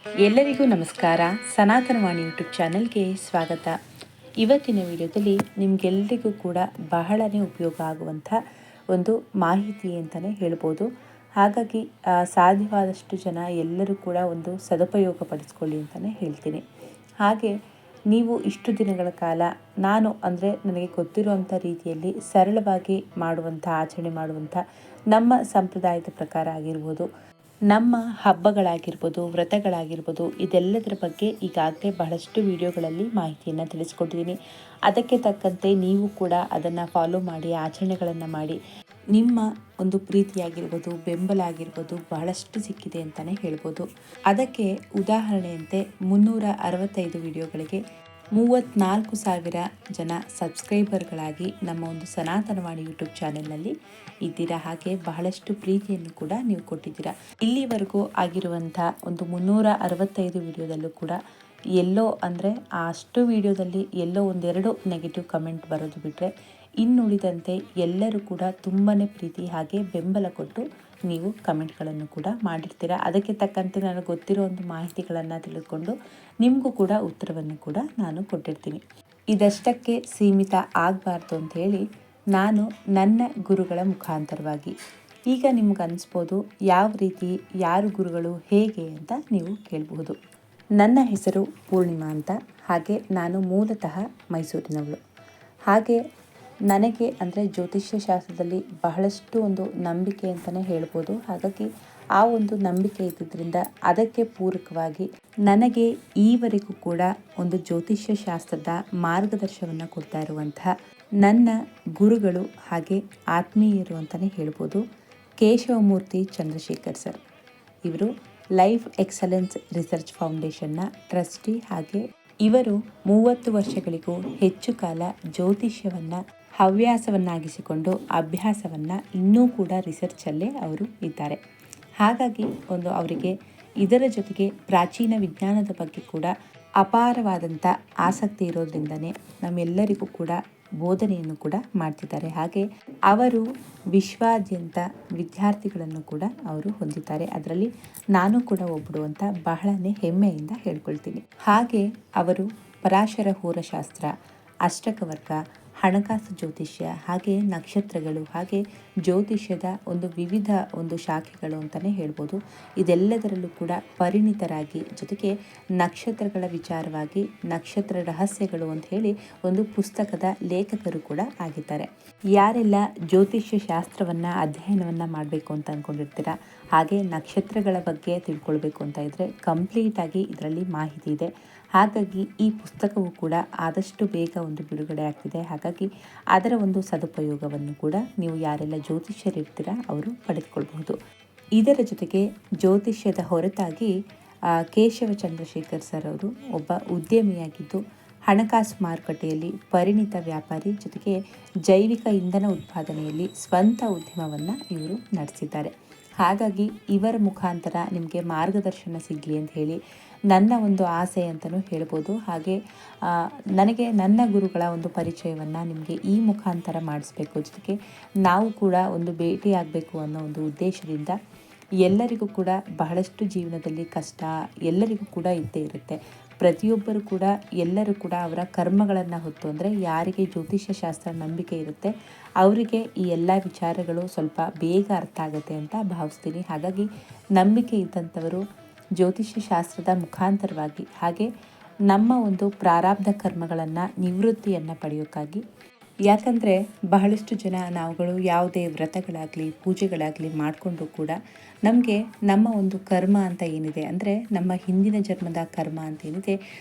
ಎಲ್ಲರಿಗೂ ನಮಸ್ಕಾರ. ಸನಾತನವಾಣಿ ಯೂಟ್ಯೂಬ್ ಚಾನೆಲ್ಗೆ ಸ್ವಾಗತ. ಇವತ್ತಿನ ವಿಡಿಯೋದಲ್ಲಿ ನಿಮಗೆಲ್ಲರಿಗೂ ಕೂಡ ಬಹಳನೇ ಉಪಯೋಗ ಆಗುವಂಥ ಒಂದು ಮಾಹಿತಿ ಅಂತಲೇ ಹೇಳ್ಬೋದು. ಹಾಗಾಗಿ ಸಾಧ್ಯವಾದಷ್ಟು ಜನ ಎಲ್ಲರೂ ಕೂಡ ಒಂದು ಸದುಪಯೋಗ ಪಡಿಸ್ಕೊಳ್ಳಿ ಅಂತಲೇ ಹೇಳ್ತೀನಿ. ಹಾಗೆ ನೀವು ಇಷ್ಟು ದಿನಗಳ ಕಾಲ ನನಗೆ ಗೊತ್ತಿರುವಂಥ ರೀತಿಯಲ್ಲಿ ಸರಳವಾಗಿ ಮಾಡುವಂಥ ಆಚರಣೆ ಮಾಡುವಂಥ ನಮ್ಮ ಸಂಪ್ರದಾಯದ ಪ್ರಕಾರ ಆಗಿರ್ಬೋದು, ನಮ್ಮ ಹಬ್ಬಗಳಾಗಿರ್ಬೋದು, ವ್ರತಗಳಾಗಿರ್ಬೋದು, ಇದೆಲ್ಲದರ ಬಗ್ಗೆ ಈಗಾಗಲೇ ಬಹಳಷ್ಟು ವಿಡಿಯೋಗಳಲ್ಲಿ ಮಾಹಿತಿಯನ್ನು ತಿಳಿಸ್ಕೊಟ್ಟಿದ್ದೀನಿ. ಅದಕ್ಕೆ ತಕ್ಕಂತೆ ನೀವು ಕೂಡ ಅದನ್ನು ಫಾಲೋ ಮಾಡಿ, ಆಚರಣೆಗಳನ್ನು ಮಾಡಿ, ನಿಮ್ಮ ಒಂದು ಪ್ರೀತಿಯಾಗಿರ್ಬೋದು, ಬೆಂಬಲ ಆಗಿರ್ಬೋದು ಬಹಳಷ್ಟು ಸಿಕ್ಕಿದೆ ಅಂತಲೇ ಹೇಳ್ಬೋದು. ಅದಕ್ಕೆ ಉದಾಹರಣೆಯಂತೆ 365 ವಿಡಿಯೋಗಳಿಗೆ 34,000 ಜನ ಸಬ್ಸ್ಕ್ರೈಬರ್ಗಳಾಗಿ ನಮ್ಮ ಒಂದು ಸನಾತನವಾಣಿ ಯೂಟ್ಯೂಬ್ ಚಾನೆಲ್ನಲ್ಲಿ ಇದ್ದೀರಾ. ಹಾಗೆ ಬಹಳಷ್ಟು ಪ್ರೀತಿಯನ್ನು ಕೂಡ ನೀವು ಕೊಟ್ಟಿದ್ದೀರಾ. ಇಲ್ಲಿವರೆಗೂ ಆಗಿರುವಂಥ ಒಂದು 365 ವಿಡಿಯೋದಲ್ಲೂ ಕೂಡ ಎಲ್ಲೋ ಅಂದರೆ ಅಷ್ಟು ವಿಡಿಯೋದಲ್ಲಿ ಎಲ್ಲೋ ಒಂದೆರಡು ನೆಗೆಟಿವ್ ಕಮೆಂಟ್ ಬರೋದು ಬಿಟ್ಟರೆ ಇನ್ನುಳಿದಂತೆ ಎಲ್ಲರೂ ಕೂಡ ತುಂಬಾ ಪ್ರೀತಿ ಹಾಗೆ ಬೆಂಬಲ ಕೊಟ್ಟು ನೀವು ಕಮೆಂಟ್ಗಳನ್ನು ಕೂಡ ಮಾಡಿರ್ತೀರ. ಅದಕ್ಕೆ ತಕ್ಕಂತೆ ನನಗೆ ಗೊತ್ತಿರೋ ಒಂದು ಮಾಹಿತಿಗಳನ್ನು ತಿಳಿದುಕೊಂಡು ನಿಮಗೂ ಕೂಡ ಉತ್ತರವನ್ನು ಕೂಡ ನಾನು ಕೊಟ್ಟಿರ್ತೀನಿ. ಇದಷ್ಟಕ್ಕೆ ಸೀಮಿತ ಆಗಬಾರ್ದು ಅಂಥೇಳಿ ನಾನು ನನ್ನ ಗುರುಗಳ ಮುಖಾಂತರವಾಗಿ, ಈಗ ನಿಮ್ಗೆ ಅನಿಸ್ಬೋದು ಯಾವ ರೀತಿ, ಯಾರು ಗುರುಗಳು, ಹೇಗೆ ಅಂತ ನೀವು ಕೇಳಬಹುದು. ನನ್ನ ಹೆಸರು ಪೂರ್ಣಿಮಾ ಅಂತ. ಹಾಗೆ ನಾನು ಮೂಲತಃ ಮೈಸೂರಿನವಳು. ಹಾಗೆ ನನಗೆ ಅಂದರೆ ಜ್ಯೋತಿಷ್ಯ ಶಾಸ್ತ್ರದಲ್ಲಿ ಬಹಳಷ್ಟು ಒಂದು ನಂಬಿಕೆ ಅಂತಲೇ ಹೇಳ್ಬೋದು. ಹಾಗಾಗಿ ಆ ಒಂದು ನಂಬಿಕೆ ಇದ್ದಿದ್ದರಿಂದ ಅದಕ್ಕೆ ಪೂರಕವಾಗಿ ನನಗೆ ಈವರೆಗೂ ಕೂಡ ಒಂದು ಜ್ಯೋತಿಷ್ಯ ಶಾಸ್ತ್ರದ ಮಾರ್ಗದರ್ಶನವನ್ನು ಕೊಡ್ತಾ ಇರುವಂತಹ ನನ್ನ ಗುರುಗಳು ಹಾಗೆ ಆತ್ಮೀಯರು ಅಂತಲೇ ಹೇಳ್ಬೋದು, ಕೇಶವಮೂರ್ತಿ ಚಂದ್ರಶೇಖರ್ ಸರ್. ಇವರು ಲೈಫ್ ಎಕ್ಸಲೆನ್ಸ್ ರಿಸರ್ಚ್ ಫೌಂಡೇಶನ್ನ ಟ್ರಸ್ಟಿ. ಹಾಗೆ ಇವರು 30 ವರ್ಷಗಳಿಗೂ ಹೆಚ್ಚು ಕಾಲ ಜ್ಯೋತಿಷ್ಯವನ್ನು ಹವ್ಯಾಸವನ್ನಾಗಿಸಿಕೊಂಡು ಅಭ್ಯಾಸವನ್ನು ಇನ್ನೂ ಕೂಡ ರಿಸರ್ಚಲ್ಲೇ ಅವರು ಇದ್ದಾರೆ. ಹಾಗಾಗಿ ಅವರಿಗೆ ಇದರ ಜೊತೆಗೆ ಪ್ರಾಚೀನ ವಿಜ್ಞಾನದ ಬಗ್ಗೆ ಕೂಡ ಅಪಾರವಾದಂಥ ಆಸಕ್ತಿ ಇರೋದ್ರಿಂದನೇ ನಮ್ಮೆಲ್ಲರಿಗೂ ಕೂಡ ಬೋಧನೆಯನ್ನು ಕೂಡ ಮಾಡ್ತಿದ್ದಾರೆ. ಹಾಗೆ ಅವರು ವಿಶ್ವಾದ್ಯಂತ ವಿದ್ಯಾರ್ಥಿಗಳನ್ನು ಕೂಡ ಅವರು ಹೊಂದಿದ್ದಾರೆ. ಅದರಲ್ಲಿ ನಾನು ಕೂಡ ಒಬ್ಬಳು ಅಂತ ಬಹಳನೇ ಹೆಮ್ಮೆಯಿಂದ ಹೇಳ್ಕೊಳ್ತೀನಿ. ಹಾಗೆ ಅವರು ಪರಾಶರ ಹೋರಶಾಸ್ತ್ರ, ಅಷ್ಟಕವರ್ಗ, ಹಣಕಾಸು ಜ್ಯೋತಿಷ್ಯ, ಹಾಗೆ ನಕ್ಷತ್ರಗಳು, ಹಾಗೆ ಜ್ಯೋತಿಷ್ಯದ ವಿವಿಧ ಶಾಖೆಗಳು ಅಂತಲೇ ಹೇಳ್ಬೋದು. ಇದೆಲ್ಲದರಲ್ಲೂ ಕೂಡ ಪರಿಣಿತರಾಗಿ, ಜೊತೆಗೆ ನಕ್ಷತ್ರಗಳ ವಿಚಾರವಾಗಿ ನಕ್ಷತ್ರ ರಹಸ್ಯಗಳು ಅಂತ ಹೇಳಿ ಒಂದು ಪುಸ್ತಕದ ಲೇಖಕರು ಕೂಡ ಆಗಿದ್ದಾರೆ. ಯಾರೆಲ್ಲ ಜ್ಯೋತಿಷ್ಯ ಶಾಸ್ತ್ರವನ್ನು ಅಧ್ಯಯನವನ್ನು ಮಾಡಬೇಕು ಅಂತ ಅಂದ್ಕೊಂಡಿರ್ತೀರಾ, ಹಾಗೆ ನಕ್ಷತ್ರಗಳ ಬಗ್ಗೆ ತಿಳ್ಕೊಳ್ಬೇಕು ಅಂತ ಇದ್ದರೆ ಕಂಪ್ಲೀಟಾಗಿ ಇದರಲ್ಲಿ ಮಾಹಿತಿ ಇದೆ. ಹಾಗಾಗಿ ಈ ಪುಸ್ತಕವು ಕೂಡ ಆದಷ್ಟು ಬೇಗ ಬಿಡುಗಡೆ ಆಗ್ತಿದೆ. ಹಾಗಾಗಿ ಅದರ ಸದುಪಯೋಗವನ್ನು ಕೂಡ ನೀವು ಯಾರೆಲ್ಲ ಜ್ಯೋತಿಷ್ಯರಿರ್ತೀರಾ ಅವರು ಪಡೆದುಕೊಳ್ಬಹುದು. ಇದರ ಜೊತೆಗೆ ಜ್ಯೋತಿಷ್ಯದ ಹೊರತಾಗಿ ಕೇಶವ ಚಂದ್ರಶೇಖರ್ ಸರ್ ಅವರು ಒಬ್ಬ ಉದ್ಯಮಿಯಾಗಿದ್ದು ಹಣಕಾಸು ಮಾರುಕಟ್ಟೆಯಲ್ಲಿ ಪರಿಣಿತ ವ್ಯಾಪಾರಿ, ಜೊತೆಗೆ ಜೈವಿಕ ಇಂಧನ ಉತ್ಪಾದನೆಯಲ್ಲಿ ಸ್ವಂತ ಉದ್ಯಮವನ್ನು ಇವರು ನಡೆಸಿದ್ದಾರೆ. ಹಾಗಾಗಿ ಇವರ ಮುಖಾಂತರ ನಿಮಗೆ ಮಾರ್ಗದರ್ಶನ ಸಿಗಲಿ ಅಂತ ಹೇಳಿ ನನ್ನ ಆಸೆ ಅಂತಲೂ ಹೇಳ್ಬೋದು. ಹಾಗೆ ನನಗೆ ನನ್ನ ಗುರುಗಳ ಪರಿಚಯವನ್ನು ನಿಮಗೆ ಈ ಮುಖಾಂತರ ಮಾಡಿಸ್ಬೇಕು, ಜೊತೆಗೆ ನಾವು ಕೂಡ ಭೇಟಿಯಾಗಬೇಕು ಅನ್ನೋ ಉದ್ದೇಶದಿಂದ ಎಲ್ಲರಿಗೂ ಕೂಡ ಬಹಳಷ್ಟು ಜೀವನದಲ್ಲಿ ಕಷ್ಟ ಎಲ್ಲರಿಗೂ ಕೂಡ ಇದ್ದೇ ಇರುತ್ತೆ. ಪ್ರತಿಯೊಬ್ಬರು ಕೂಡ ಎಲ್ಲರೂ ಕೂಡ ಅವರ ಕರ್ಮಗಳನ್ನು ಹೊತ್ತು, ಅಂದರೆ ಯಾರಿಗೆ ಜ್ಯೋತಿಷ್ಯ ಶಾಸ್ತ್ರ ನಂಬಿಕೆ ಇರುತ್ತೆ ಅವರಿಗೆ ಈ ಎಲ್ಲ ವಿಚಾರಗಳು ಸ್ವಲ್ಪ ಬೇಗ ಅರ್ಥ ಆಗುತ್ತೆ ಅಂತ ಭಾವಿಸ್ತೀನಿ. ಹಾಗಾಗಿ ನಂಬಿಕೆ ಇದ್ದಂಥವರು ಜ್ಯೋತಿಷ್ಯ ಶಾಸ್ತ್ರದ ಮುಖಾಂತರವಾಗಿ, ಹಾಗೆ ನಮ್ಮ ಪ್ರಾರಬ್ಧ ಕರ್ಮಗಳನ್ನು ನಿವೃತ್ತಿಯನ್ನು ಪಡೆಯೋಕ್ಕಾಗಿ, ಯಾಕಂದರೆ ಬಹಳಷ್ಟು ಜನ ನಾವುಗಳು ಯಾವುದೇ ವ್ರತಗಳಾಗಲಿ ಪೂಜೆಗಳಾಗಲಿ ಮಾಡಿಕೊಂಡು ಕೂಡ ನಮಗೆ ನಮ್ಮ ಕರ್ಮ ಅಂತ ಏನಿದೆ, ಅಂದರೆ ನಮ್ಮ ಹಿಂದಿನ ಜನ್ಮದ ಕರ್ಮ ಅಂತ ಏನಿದೆ,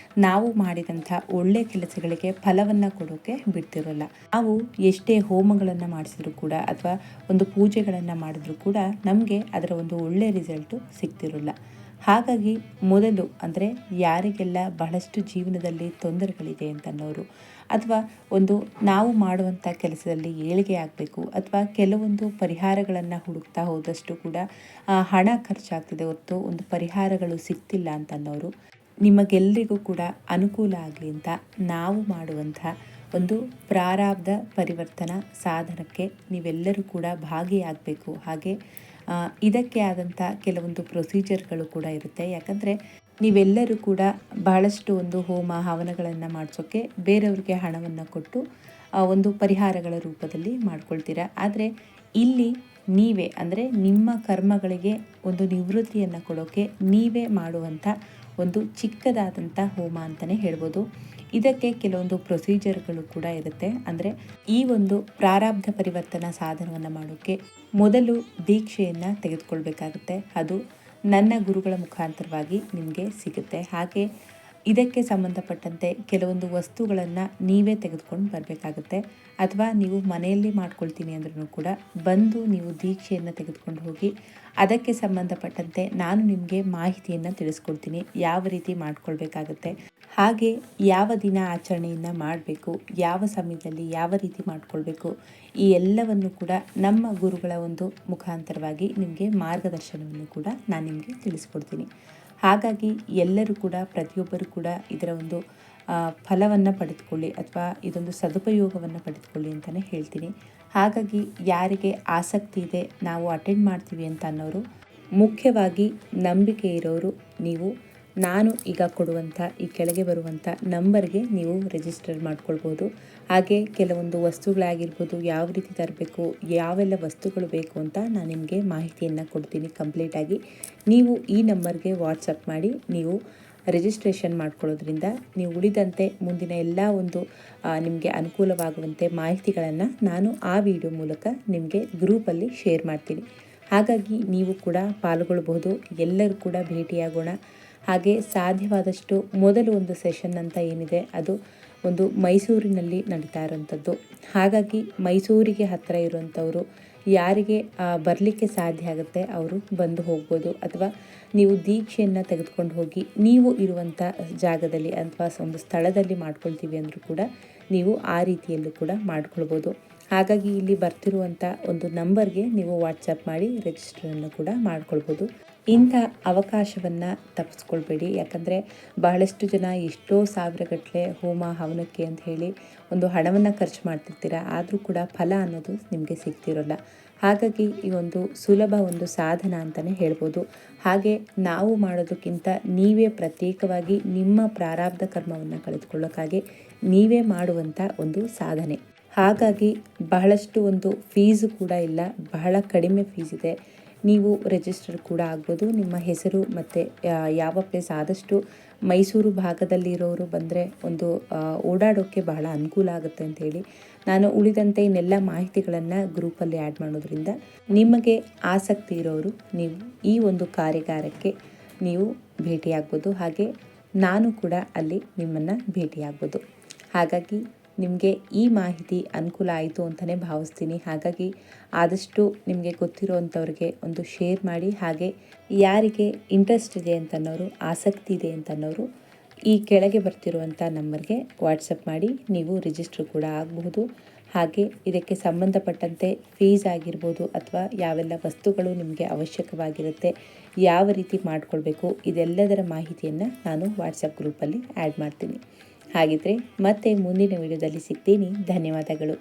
ನಾವು ಮಾಡಿದಂಥ ಒಳ್ಳೆ ಕೆಲಸಗಳಿಗೆ ಫಲವನ್ನು ಕೊಡೋಕ್ಕೆ ಬಿಡ್ತಿರೋಲ್ಲ. ನಾವು ಎಷ್ಟೇ ಹೋಮಗಳನ್ನು ಮಾಡಿಸಿದ್ರು ಕೂಡ ಅಥವಾ ಪೂಜೆಗಳನ್ನು ಮಾಡಿದ್ರೂ ಕೂಡ ನಮಗೆ ಅದರ ಒಳ್ಳೆ ರಿಸಲ್ಟು ಸಿಗ್ತಿರೋಲ್ಲ. ಹಾಗಾಗಿ ಮೊದಲು ಅಂದರೆ ಯಾರಿಗೆಲ್ಲ ಬಹಳಷ್ಟು ಜೀವನದಲ್ಲಿ ತೊಂದರೆಗಳಿದೆ ಅಂತನ್ನೋರು, ಅಥವಾ ನಾವು ಮಾಡುವಂಥ ಕೆಲಸದಲ್ಲಿ ಏಳಿಗೆ ಆಗಬೇಕು, ಅಥವಾ ಕೆಲವೊಂದು ಪರಿಹಾರಗಳನ್ನು ಹುಡುಕ್ತಾ ಹೋದಷ್ಟು ಕೂಡ ಹಣ ಖರ್ಚಾಗ್ತಿದೆ ಹೊರತು ಪರಿಹಾರಗಳು ಸಿಗ್ತಿಲ್ಲ ಅಂತನ್ನೋರು, ನಿಮಗೆಲ್ಲರಿಗೂ ಕೂಡ ಅನುಕೂಲ ಆಗಲಿ ಅಂತ ನಾವು ಮಾಡುವಂಥ ಪ್ರಾರಬ್ಧ ಪರಿವರ್ತನಾ ಸಾಧನಕ್ಕೆ ನೀವೆಲ್ಲರೂ ಕೂಡ ಭಾಗಿಯಾಗಬೇಕು. ಹಾಗೆ ಇದಕ್ಕೆ ಆದಂಥ ಕೆಲವೊಂದು ಪ್ರೊಸೀಜರ್ಗಳು ಕೂಡ ಇರುತ್ತೆ. ಯಾಕಂದರೆ ನೀವೆಲ್ಲರೂ ಕೂಡ ಬಹಳಷ್ಟು ಒಂದು ಹೋಮ ಹವನಗಳನ್ನು ಮಾಡಿಸೋಕ್ಕೆ ಬೇರೆಯವ್ರಿಗೆ ಹಣವನ್ನು ಕೊಟ್ಟು ಒಂದು ಪರಿಹಾರಗಳ ರೂಪದಲ್ಲಿ ಮಾಡ್ಕೊಳ್ತೀರಾ. ಆದರೆ ಇಲ್ಲಿ ನೀವೇ ಅಂದರೆ ನಿಮ್ಮ ಕರ್ಮಗಳಿಗೆ ಒಂದು ನಿವೃತ್ತಿಯನ್ನು ಕೊಡೋಕ್ಕೆ ನೀವೇ ಮಾಡುವಂಥ ಒಂದು ಚಿಕ್ಕದಾದಂಥ ಹೋಮ ಅಂತಲೇ ಹೇಳ್ಬೋದು. ಇದಕ್ಕೆ ಕೆಲವೊಂದು ಪ್ರೊಸೀಜರ್ಗಳು ಕೂಡ ಇರುತ್ತೆ. ಅಂದರೆ ಈ ಒಂದು ಪ್ರಾರಬ್ಧ ಪರಿವರ್ತನಾ ಸಾಧನವನ್ನು ಮಾಡೋಕ್ಕೆ ಮೊದಲು ದೀಕ್ಷೆಯನ್ನು ತೆಗೆದುಕೊಳ್ಬೇಕಾಗುತ್ತೆ. ಅದು ನನ್ನ ಗುರುಗಳ ಮುಖಾಂತರವಾಗಿ ನಿಮಗೆ ಸಿಗುತ್ತೆ. ಹಾಗೆ ಇದಕ್ಕೆ ಸಂಬಂಧಪಟ್ಟಂತೆ ಕೆಲವೊಂದು ವಸ್ತುಗಳನ್ನು ನೀವೇ ತೆಗೆದುಕೊಂಡು ಬರಬೇಕಾಗುತ್ತೆ. ಅಥವಾ ನೀವು ಮನೆಯಲ್ಲಿ ಮಾಡ್ಕೊಳ್ತೀನಿ ಅಂದ್ರೂ ಕೂಡ ಬಂದು ನೀವು ದೀಕ್ಷೆಯನ್ನು ತೆಗೆದುಕೊಂಡು ಹೋಗಿ ಅದಕ್ಕೆ ಸಂಬಂಧಪಟ್ಟಂತೆ ನಾನು ನಿಮಗೆ ಮಾಹಿತಿಯನ್ನು ತಿಳಿಸ್ಕೊಡ್ತೀನಿ, ಯಾವ ರೀತಿ ಮಾಡ್ಕೊಳ್ಬೇಕಾಗತ್ತೆ, ಹಾಗೆ ಯಾವ ದಿನ ಆಚರಣೆಯನ್ನು ಮಾಡಬೇಕು, ಯಾವ ಸಮಯದಲ್ಲಿ ಯಾವ ರೀತಿ ಮಾಡ್ಕೊಳ್ಬೇಕು, ಈ ಎಲ್ಲವನ್ನು ಕೂಡ ನಮ್ಮ ಗುರುಗಳ ಒಂದು ಮುಖಾಂತರವಾಗಿ ನಿಮಗೆ ಮಾರ್ಗದರ್ಶನವನ್ನು ಕೂಡ ನಾನು ನಿಮಗೆ ತಿಳಿಸ್ಕೊಡ್ತೀನಿ. ಹಾಗಾಗಿ ಎಲ್ಲರೂ ಕೂಡ ಪ್ರತಿಯೊಬ್ಬರು ಕೂಡ ಇದರ ಒಂದು ಫಲವನ್ನು ಪಡೆದುಕೊಳ್ಳಿ ಅಥವಾ ಇದೊಂದು ಸದುಪಯೋಗವನ್ನು ಪಡೆದುಕೊಳ್ಳಿ ಅಂತಲೇ ಹೇಳ್ತೀನಿ. ಹಾಗಾಗಿ ಯಾರಿಗೆ ಆಸಕ್ತಿ ಇದೆ ನಾವು ಅಟೆಂಡ್ ಮಾಡ್ತೀವಿ ಅಂತ ಅನ್ನೋರು, ಮುಖ್ಯವಾಗಿ ನಂಬಿಕೆ ಇರೋರು, ನೀವು ನಾನು ಈಗ ಕೊಡುವಂಥ ಈ ಕೆಳಗೆ ಬರುವಂಥ ನಂಬರ್ಗೆ ನೀವು ರಿಜಿಸ್ಟರ್ ಮಾಡ್ಕೊಳ್ಬೋದು. ಹಾಗೆ ಕೆಲವೊಂದು ವಸ್ತುಗಳಾಗಿರ್ಬೋದು, ಯಾವ ರೀತಿ ತರಬೇಕು, ಯಾವೆಲ್ಲ ವಸ್ತುಗಳು ಬೇಕು ಅಂತ ನಾನು ನಿಮಗೆ ಮಾಹಿತಿಯನ್ನು ಕೊಡ್ತೀನಿ ಕಂಪ್ಲೀಟಾಗಿ. ನೀವು ಈ ನಂಬರ್ಗೆ ವಾಟ್ಸಪ್ ಮಾಡಿ ನೀವು ರಿಜಿಸ್ಟ್ರೇಷನ್ ಮಾಡ್ಕೊಳ್ಳೋದ್ರಿಂದ ನೀವು ಉಳಿದಂತೆ ಮುಂದಿನ ಎಲ್ಲ ಒಂದು ನಿಮಗೆ ಅನುಕೂಲವಾಗುವಂತೆ ಮಾಹಿತಿಗಳನ್ನು ನಾನು ಆ ವಿಡಿಯೋ ಮೂಲಕ ನಿಮಗೆ ಗ್ರೂಪಲ್ಲಿ ಶೇರ್ ಮಾಡ್ತೀನಿ. ಹಾಗಾಗಿ ನೀವು ಕೂಡ ಪಾಲ್ಗೊಳ್ಬಹುದು. ಎಲ್ಲರೂ ಕೂಡ ಭೇಟಿಯಾಗೋಣ. ಹಾಗೆ ಸಾಧ್ಯವಾದಷ್ಟು ಮೊದಲು ಒಂದು ಸೆಷನ್ ಅಂತ ಏನಿದೆ ಅದು ಒಂದು ಮೈಸೂರಿನಲ್ಲಿ ನಡೀತಾ ಇರೋಂಥದ್ದು. ಹಾಗಾಗಿ ಮೈಸೂರಿಗೆ ಹತ್ತಿರ ಇರುವಂಥವರು ಯಾರಿಗೆ ಬರಲಿಕ್ಕೆ ಸಾಧ್ಯ ಆಗುತ್ತೆ ಅವರು ಬಂದು ಹೋಗ್ಬೋದು. ಅಥವಾ ನೀವು ದೀಕ್ಷೆಯನ್ನು ತೆಗೆದುಕೊಂಡು ಹೋಗಿ ನೀವು ಇರುವಂಥ ಜಾಗದಲ್ಲಿ ಅಥವಾ ಒಂದು ಸ್ಥಳದಲ್ಲಿ ಮಾಡ್ಕೊಳ್ತೀವಿ ಅಂದರೂ ಕೂಡ ನೀವು ಆ ರೀತಿಯಲ್ಲೂ ಕೂಡ ಮಾಡ್ಕೊಳ್ಬೋದು. ಹಾಗಾಗಿ ಇಲ್ಲಿ ಬರ್ತಿರುವಂಥ ಒಂದು ನಂಬರ್ಗೆ ನೀವು ವಾಟ್ಸಪ್ ಮಾಡಿ ರಿಜಿಸ್ಟರನ್ನು ಕೂಡ ಮಾಡ್ಕೊಳ್ಬೋದು. ಇಂಥ ಅವಕಾಶವನ್ನು ತಪ್ಪಿಸ್ಕೊಳ್ಬೇಡಿ. ಯಾಕಂದರೆ ಬಹಳಷ್ಟು ಜನ ಎಷ್ಟೋ ಸಾವಿರಗಟ್ಟಲೆ ಹೋಮ ಹವನಕ್ಕೆ ಅಂತ ಹೇಳಿ ಒಂದು ಹಣವನ್ನು ಖರ್ಚು ಮಾಡ್ತಿರ್ತೀರ, ಆದರೂ ಕೂಡ ಫಲ ಅನ್ನೋದು ನಿಮಗೆ ಸಿಗ್ತಿರೋಲ್ಲ. ಹಾಗಾಗಿ ಈ ಒಂದು ಸುಲಭ ಒಂದು ಸಾಧನ ಅಂತಲೇ ಹೇಳ್ಬೋದು. ಹಾಗೆ ನಾವು ಮಾಡೋದಕ್ಕಿಂತ ನೀವೇ ಪ್ರತ್ಯೇಕವಾಗಿ ನಿಮ್ಮ ಪ್ರಾರಬ್ಧ ಕರ್ಮವನ್ನು ಕಳೆದುಕೊಳ್ಳೋಕ್ಕಾಗಿ ನೀವೇ ಮಾಡುವಂಥ ಒಂದು ಸಾಧನೆ. ಹಾಗಾಗಿ ಬಹಳಷ್ಟು ಒಂದು ಫೀಸು ಕೂಡ ಇಲ್ಲ, ಬಹಳ ಕಡಿಮೆ ಫೀಸ್ ಇದೆ. ನೀವು ರಿಜಿಸ್ಟರ್ ಕೂಡ ಆಗ್ಬೋದು. ನಿಮ್ಮ ಹೆಸರು ಮತ್ತು ಯಾವ ಪ್ಲೇಸ್, ಆದಷ್ಟು ಮೈಸೂರು ಭಾಗದಲ್ಲಿರೋರು ಬಂದರೆ ಒಂದು ಓಡಾಡೋಕ್ಕೆ ಬಹಳ ಅನುಕೂಲ ಆಗುತ್ತೆ ಅಂಥೇಳಿ ನಾನು ಉಳಿದಂತೆ ಇನ್ನೆಲ್ಲ ಮಾಹಿತಿಗಳನ್ನು ಗ್ರೂಪಲ್ಲಿ ಆ್ಯಡ್ ಮಾಡೋದ್ರಿಂದ ನಿಮಗೆ ಆಸಕ್ತಿ ಇರೋರು ನೀವು ಈ ಒಂದು ಕಾರ್ಯಾಗಾರಕ್ಕೆ ನೀವು ಭೇಟಿಯಾಗ್ಬೋದು. ಹಾಗೆ ನಾನು ಕೂಡ ಅಲ್ಲಿ ನಿಮ್ಮನ್ನು ಭೇಟಿಯಾಗ್ಬೋದು. ಹಾಗಾಗಿ ನಿಮಗೆ ಈ ಮಾಹಿತಿ ಅನುಕೂಲ ಆಯಿತು ಅಂತಲೇ ಭಾವಿಸ್ತೀನಿ. ಹಾಗಾಗಿ ಆದಷ್ಟು ನಿಮಗೆ ಗೊತ್ತಿರೋವಂಥವ್ರಿಗೆ ಒಂದು ಶೇರ್ ಮಾಡಿ. ಹಾಗೆ ಯಾರಿಗೆ ಇಂಟ್ರೆಸ್ಟ್ ಇದೆ ಅಂತನ್ನೋರು, ಆಸಕ್ತಿ ಇದೆ ಅಂತನ್ನೋರು ಈ ಕೆಳಗೆ ಬರ್ತಿರುವಂಥ ನಂಬರ್ಗೆ ವಾಟ್ಸಪ್ ಮಾಡಿ ನೀವು ರಿಜಿಸ್ಟರ್ ಕೂಡ ಆಗಬಹುದು. ಹಾಗೆ ಇದಕ್ಕೆ ಸಂಬಂಧಪಟ್ಟಂತೆ ಫೀಸ್ ಆಗಿರ್ಬೋದು ಅಥವಾ ಯಾವೆಲ್ಲ ವಸ್ತುಗಳು ನಿಮಗೆ ಅವಶ್ಯಕವಾಗಿರುತ್ತೆ, ಯಾವ ರೀತಿ ಮಾಡ್ಕೊಳ್ಬೇಕು, ಇದೆಲ್ಲದರ ಮಾಹಿತಿಯನ್ನು ನಾನು ವಾಟ್ಸಪ್ ಗ್ರೂಪಲ್ಲಿ ಆ್ಯಡ್ ಮಾಡ್ತೀನಿ. ಹಾಗಿದ್ರೆ ಮತ್ತೆ ಮುಂದಿನ ವಿಡಿಯೋದಲ್ಲಿ ಸಿಗ್ತೀನಿ. ಧನ್ಯವಾದಗಳು.